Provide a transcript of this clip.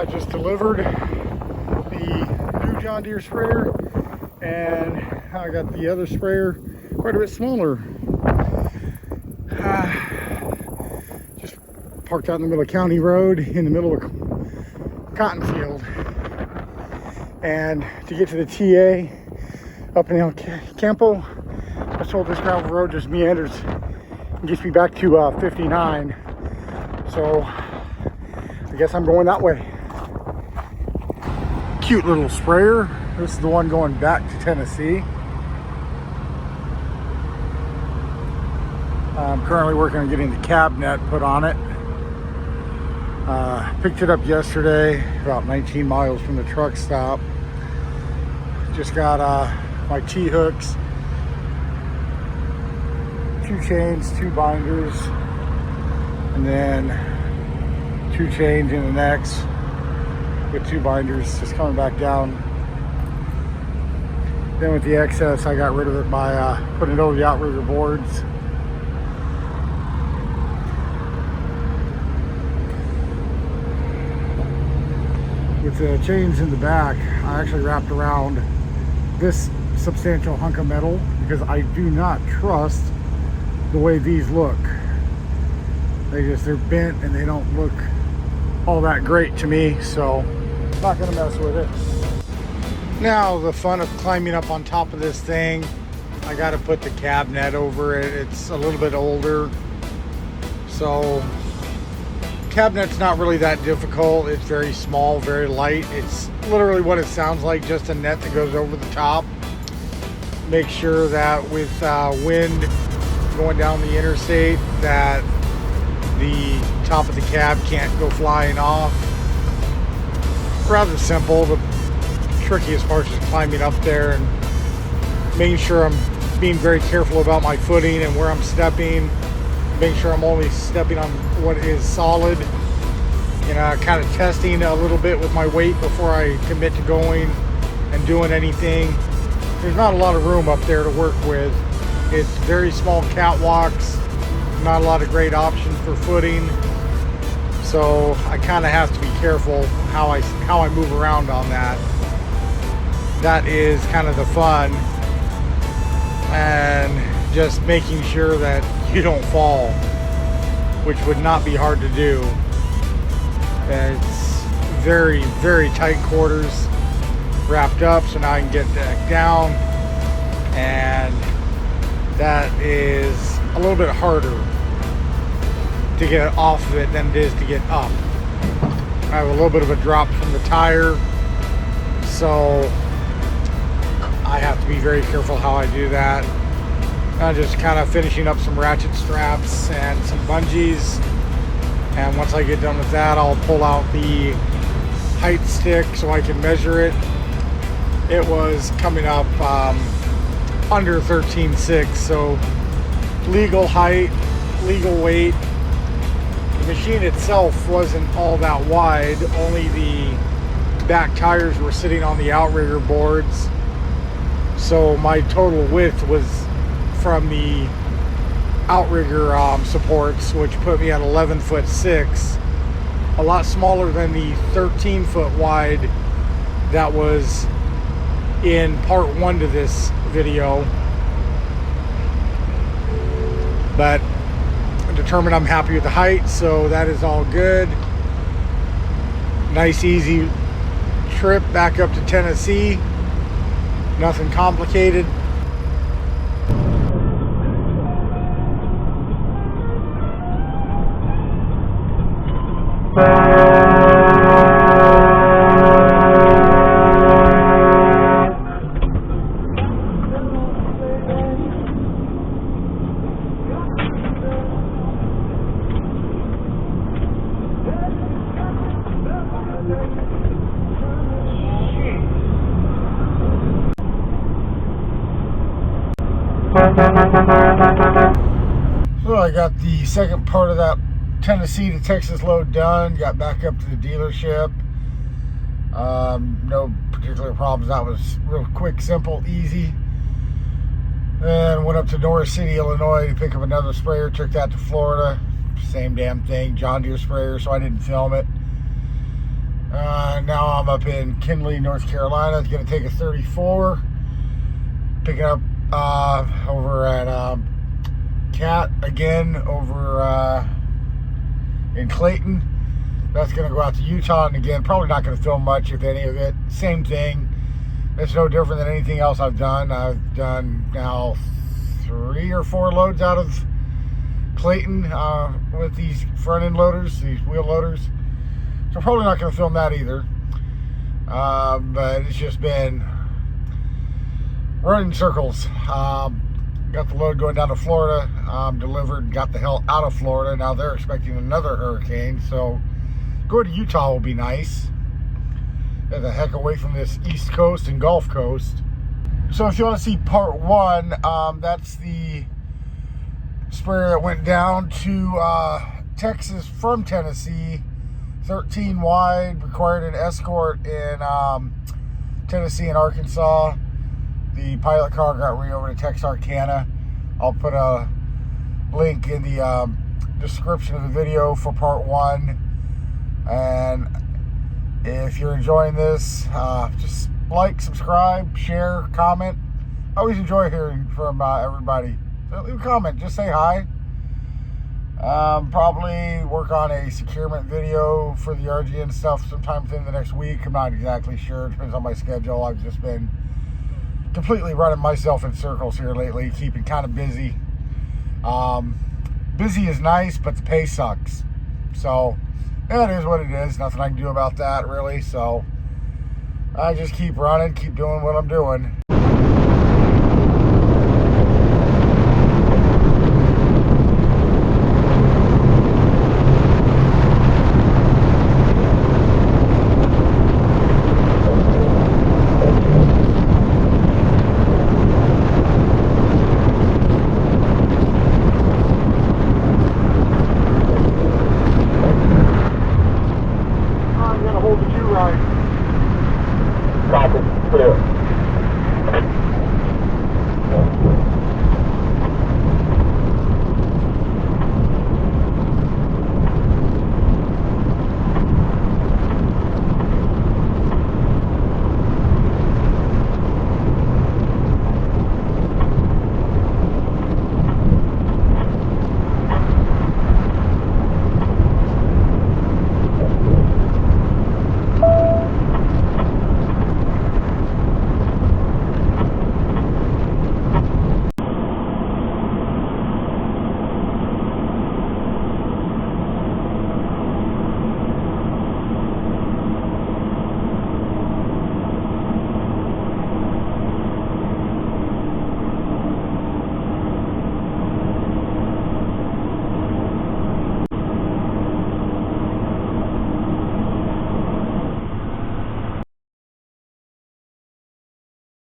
I just delivered the new John Deere sprayer, and I got the other sprayer quite a bit smaller. Just parked out in the middle of County Road in the middle of a cotton field, and to get to the TA up in El Campo, I was told this gravel road just meanders and gets me back to 59, so I guess I'm going that way. Cute little sprayer. This is the one going back to Tennessee. I'm currently working on getting the cab net put on it. Picked it up yesterday, about 19 miles from the truck stop. Just got my T-hooks, 2 chains, 2 binders, and then 2 chains in the necks with 2 binders, just coming back down. Then with the excess, I got rid of it by putting it over the outrigger boards. With the chains in the back, I actually wrapped around this substantial hunk of metal because I do not trust the way these look. They're bent and they don't look all that great to me, so I'm not gonna mess with it. Now the fun of climbing up on top of this thing, I got to put the cab net over it. It's a little bit older, so cab net's not really that difficult. It's very small, very light. It's literally what it sounds like, just a net that goes over the top. Make sure that with wind going down the interstate that the top of the cab can't go flying off. Rather simple. The trickiest part is climbing up there and making sure I'm being very careful about my footing and where I'm stepping. Make sure I'm only stepping on what is solid. You know, kind of testing a little bit with my weight before I commit to going and doing anything. There's not a lot of room up there to work with. It's very small catwalks, not a lot of great options for footing. So I kind of have to be careful how I move around on that. That is kind of the fun, and just making sure that you don't fall, which would not be hard to do. It's very, very tight quarters wrapped up, so now I can get back down, and that is a little bit harder to get off of it than it is to get up. I have a little bit of a drop from the tire, so I have to be very careful how I do that. I'm just kind of finishing up some ratchet straps and some bungees, and once I get done with that, I'll pull out the height stick so I can measure it. It was coming up under 13.6, so legal height, legal weight. The machine itself wasn't all that wide, only the back tires were sitting on the outrigger boards, so my total width was from the outrigger supports, which put me at 11'6", a lot smaller than the 13-foot wide that was in part 1 to this video. But I'm determined I'm happy with the height, so that is all good. Nice easy trip back up to Tennessee, nothing complicated. So I got the second part of that Tennessee to Texas load done. Got back up to the dealership. No particular problems. That was real quick, simple, easy. Then went up to Norris City, Illinois to pick up another sprayer. Took that to Florida. Same damn thing, John Deere sprayer, so I didn't film it. Now I'm up in Kinley, North Carolina. It's going to take a 34. Picking up over at Cat again over in Clayton. That's going to go out to Utah, and again, probably not going to film much, if any of it. Same thing. It's no different than anything else I've done. I've done now 3 or 4 loads out of Clayton with these front end loaders, these wheel loaders. So probably not going to film that either. But it's just been running circles. Got the load going down to Florida. Delivered, got the hell out of Florida. Now they're expecting another hurricane. So going to Utah will be nice. Get the heck away from this East Coast and Gulf Coast. So if you want to see part 1, that's the sprayer that went down to Texas from Tennessee. 13 wide, required an escort in Tennessee and Arkansas. The pilot car got over to Texarkana. I'll put a link in the description of the video for part 1. And if you're enjoying this, just like, subscribe, share, comment. I always enjoy hearing from everybody. So leave a comment, just say hi. Probably work on a securement video for the RGN stuff sometime within the next week. I'm not exactly sure. It depends on my schedule. I've just been completely running myself in circles here lately, keeping kind of busy. Busy is nice, but the pay sucks. So that is what it is. Nothing I can do about that, really. So I just keep running, keep doing what I'm doing. Copy. Clear.